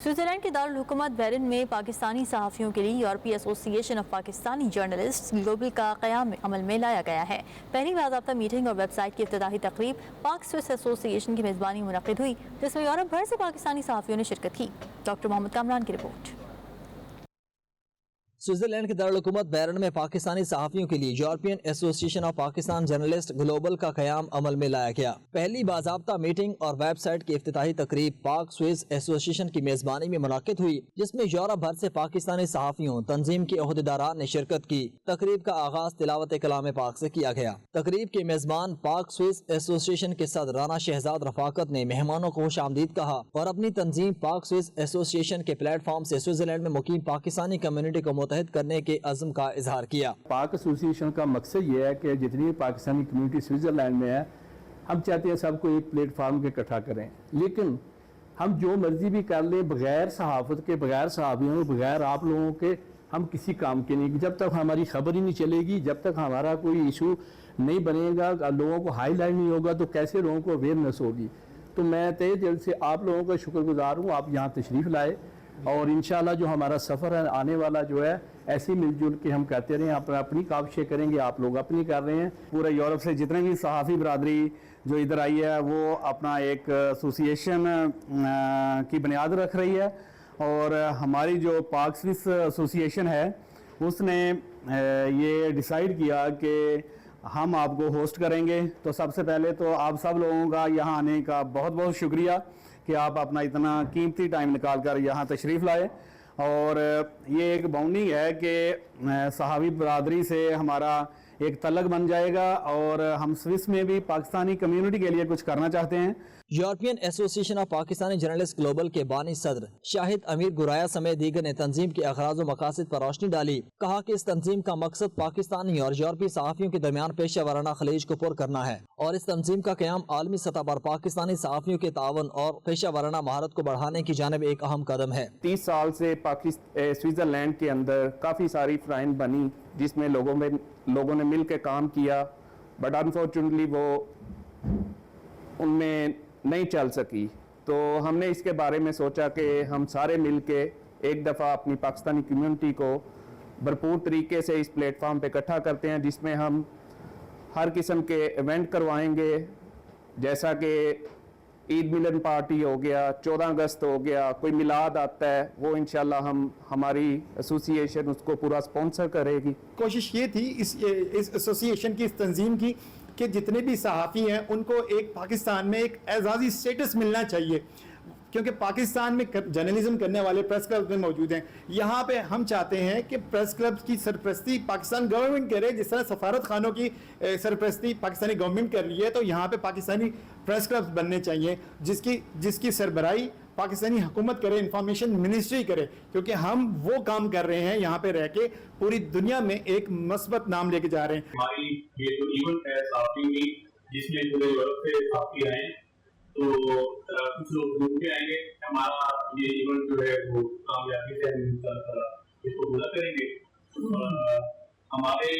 Switzerland के दारुल-हुकूमत Bahrain में पाकिस्तानी सहाफ़ियों के लिए यूरोपीय association of Pakistani journalist global का क़याम अमल में लाया गया है। पहली बाज़ाब्ता मीटिंग और वेबसाइट की इफ्तिताही तकरीब पाक स्विस एसोसिएशन की मेज़बानी में मुनक़िद हुई, जिसमें यूरोप भर से पाकिस्तानी सहाफ़ियों ने शिरकत की। डॉक्टर मोहम्मद कामरान की रिपोर्ट। स्विट्जरलैंड के दारुल-हुकूमत बैरन में पाकिस्तानी सहाफ़ियों के लिए European association of Pakistan journalist global का क़याम अमल में लाया गया। पहली बाज़ाब्ता मीटिंग और वेबसाइट की इफ्तिताही तकरीब पाक स्विस एसोसिएशन की मेज़बानी में मुनक़िद हुई, जिसमें यूरोप भर से पाकिस्तानी सहाफ़ियों तंजीम के ओहदेदारान ने शिरकत की। तकरीब का आगाज तिलावत कलाम पाक से किया गया। तकरीब के मेज़बान पाक स्विस एसोसिएशन के सदर राना शहजाद रफाकत ने मेहमानों को खुशामदीद कहा और अपनी तंजीम पाक स्विस एसोसिएशन के प्लेटफॉर्म से स्विट्जरलैंड में मुकीम पाकिस्तानी कम्युनिटी को मुतहद करने के अज़्म का इजहार किया। पाक एसोसिएशन का मकसद ये है कि जितनी पाकिस्तानी कम्युनिटी स्विट्जरलैंड में है, हम चाहते हैं सबको एक प्लेटफार्म के इकट्ठा करें, लेकिन हम जो मर्जी भी कर लें बगैर सहाफ़त के, बगैर सहाफ़ियों के, बगैर आप लोगों के हम किसी काम के नहीं। जब तक हमारी खबर ही नहीं चलेगी, जब तक हमारा कोई इशू नहीं बनेगा, लोगों को हाईलाइट नहीं होगा, तो कैसे लोगों को अवेयरनेस होगी। तो मैं तहे दिल से आप लोगों का शुक्रगुजार हूँ, आप यहाँ तशरीफ़ लाए और इंशाल्लाह जो हमारा सफ़र है आने वाला जो है ऐसे मिलजुल के हम करते रहें। अपनी काविशें करेंगे, आप लोग अपनी कर रहे हैं। पूरे यूरोप से जितने भी सहाफ़ी बरादरी जो इधर आई है वो अपना एक एसोसिएशन की बुनियाद रख रही है और हमारी जो पाक स्विस एसोसिएशन है उसने ये डिसाइड किया कि हम आपको होस्ट करेंगे। तो सबसे पहले तो आप सब लोगों का यहाँ आने का बहुत बहुत शुक्रिया कि आप अपना इतना कीमती टाइम निकाल कर यहाँ तशरीफ़ लाए। और ये एक बाउंडिंग है कि सहाफ़ी बरादरी से हमारा एक तलक बन जाएगा और हम स्विस में भी पाकिस्तानी कम्युनिटी के लिए कुछ करना चाहते हैं। European association of Pakistani journalist global के बानी सदर शाहिद अमीर गुराया समेत दीगर ने तंजीम के अगराज़ व मकासद पर रोशनी डाली। कहा कि इस तंजीम का मकसद पाकिस्तानी और यूरोपीय सहाफ़ियों के दरमियान पेशा वराना खलीज को पुर करना है और इस तंजीम का क़याम आलमी सतह पर पाकिस्तानी सहाफ़ियों के तावन और पेशा वराना महारत को बढ़ाने की जानिब एक अहम कदम है। 30 साल से स्विट्जरलैंड के अंदर काफ़ी सारी फ्राइन बनी जिसमें लोगों ने मिल के काम किया, बट अनफॉर्चुनेटली वो उनमें नहीं चल सकी। तो हमने इसके बारे में सोचा कि हम सारे मिल के एक दफ़ा अपनी पाकिस्तानी कम्युनिटी को भरपूर तरीके से इस प्लेटफॉर्म पे इकट्ठा करते हैं, जिसमें हम हर किस्म के इवेंट करवाएंगे, जैसा कि ईद मिलन पार्टी हो गया, 14 अगस्त हो गया, कोई मिलाद आता है, वो इंशाल्लाह हमारी एसोसिएशन उसको पूरा स्पॉन्सर करेगी। कोशिश ये थी इस एसोसिएशन की, इस तंजीम की, कि जितने भी सहाफ़ी हैं उनको एक पाकिस्तान में एक एजाज़ी स्टेटस मिलना चाहिए, क्योंकि पाकिस्तान में जर्नलिज्म करने वाले प्रेस क्लब में मौजूद हैं। यहाँ पे हम चाहते हैं कि प्रेस क्लब की सरपरस्ती पाकिस्तान गवर्नमेंट करे, जिस तरह सफारत खानों की सरपरस्ती पाकिस्तानी गवर्नमेंट कर रही है, तो यहाँ पे पाकिस्तानी प्रेस क्लब्स बनने चाहिए जिसकी सरबराही पाकिस्तानी हुकूमत करे, इंफॉर्मेशन मिनिस्ट्री करे, क्योंकि हम वो काम कर रहे हैं यहाँ पे रह के पूरी दुनिया में एक मस्बत नाम लेके जा रहे हैं। हमारी ये जो इवेंट है सहाफ़ियों की, जिसमें पूरे यूरोप से सहाफ़ी आए, तो कुछ लोग घूम के आएंगे। हमारा ये इवेंट जो है वो कामयाबी से इसको पूरा करेंगे। हमारे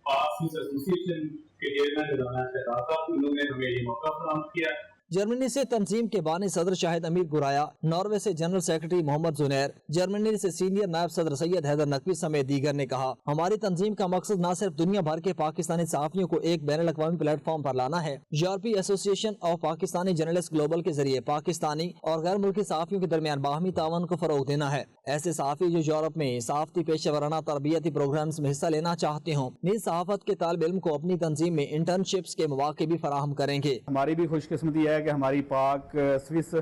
पास एसोसिएशन के चेयरमैन राना शहजाद साहब, उन्होंने हमें ये मौका फराहम किया। जर्मनी से तंजीम के बानी सदर शाहिद अमीर गुराया, नॉर्वे से जनरल सेक्रेटरी मोहम्मद जुनैर, जर्मनी से सीनियर नायब सदर सैयद हैदर नकवी समेत दीगर ने कहा, हमारी तंजीम का मकसद न सिर्फ दुनिया भर के पाकिस्तानी सहाफ़ियों को एक बैनुल अक़वामी प्लेटफॉर्म पर लाना है, यूरोपीय association of Pakistani journalist global के जरिए पाकिस्तानी और गैर मुल्की सहाफ़ियों के दरमियान बाहमी तावन को फरोग देना है। ऐसे सहाफ़ी जो यूरोप में सहाफ़ती पेशा वराना तरबियती प्रोग्राम्स में हिस्सा लेना चाहते हों, नीज़ सहाफ़त के तालिब इल्म को अपनी तंजीम में इंटर्नशिप्स के मौके भी फराहम करेंगे। हमारी भी खुशकिस्मती है कि हमारी पाक स्विस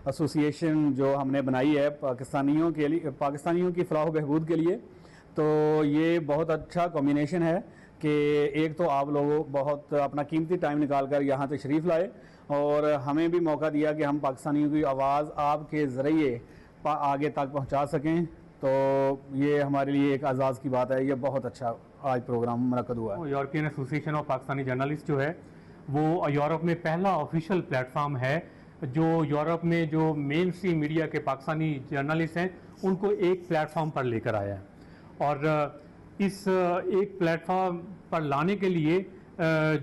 एसोसिएशन जो हमने बनाई है पाकिस्तानियों की फलाह बहबूद के लिए, तो ये बहुत अच्छा कॉम्बिनेशन है कि एक तो आप लोग बहुत अपना कीमती टाइम निकाल कर यहाँ तशरीफ़ लाए और हमें भी मौका दिया कि हम पाकिस्तानियों की आवाज़ आपके ज़रिए आगे तक पहुँचा सकें। तो ये हमारे लिए एक आज़ाज़ की बात है। ये बहुत अच्छा आज प्रोग्राम मुनक़्क़द हुआ है। European association of Pakistani journalist जो है वो यूरोप में पहला ऑफिशियल प्लेटफॉर्म है जो यूरोप में जो मेन स्ट्रीम मीडिया के पाकिस्तानी जर्नलिस्ट हैं उनको एक प्लेटफॉर्म पर लेकर आया है। और इस एक प्लेटफॉर्म पर लाने के लिए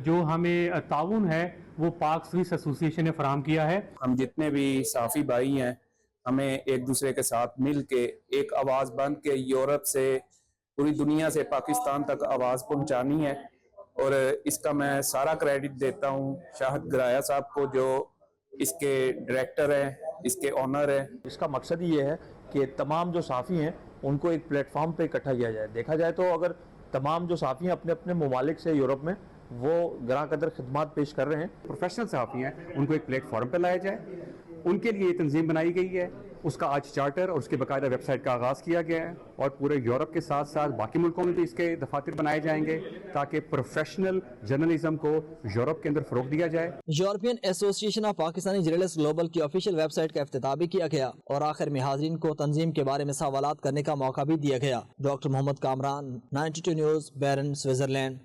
जो हमें ताउन है वो पाक स्विस एसोसिएशन ने फराहम किया है। हम जितने भी सहाफ़ी भाई हैं ہمیں ایک دوسرے کے ساتھ مل کے ایک آواز بن کے یورپ سے پوری دنیا سے پاکستان تک آواز پہنچانی ہے، اور اس کا میں سارا کریڈٹ دیتا ہوں شاہد گرایا صاحب کو، جو اس کے ڈائریکٹر ہیں، اس کے آنر ہیں۔ اس کا مقصد یہ ہے کہ تمام جو صحافی ہیں ان کو ایک پلیٹ فارم پہ اکٹھا کیا جائے۔ دیکھا جائے تو اگر تمام جو صحافی ہیں اپنے اپنے ممالک سے یورپ میں وہ گراں قدر خدمات پیش کر رہے ہیں، پروفیشنل صحافی ہیں ان کو ایک پلیٹ فارم پہ لایا جائے، ان کے لیے یہ تنظیم بنائی گئی ہے، اس کا آج چارٹر اور اس کے باقاعدہ ویب سائٹ کا آغاز کیا گیا ہے، اور پورے یورپ کے ساتھ ساتھ باقی ملکوں میں بھی اس کے دفاتر بنائے جائیں گے تاکہ پروفیشنل جرنلزم کو یورپ کے اندر فروغ دیا جائے۔ یورپین ایسوسی ایشن آف پاکستانی جرنلسٹ گلوبل کی آفیشیل ویب سائٹ کا افتتاح بھی کیا گیا، اور آخر میں حاضرین کو تنظیم کے بارے میں سوالات کرنے کا موقع بھی دیا گیا۔ ڈاکٹر محمد کامران، 92 نیوز، بیرن، سوئٹزرلینڈ۔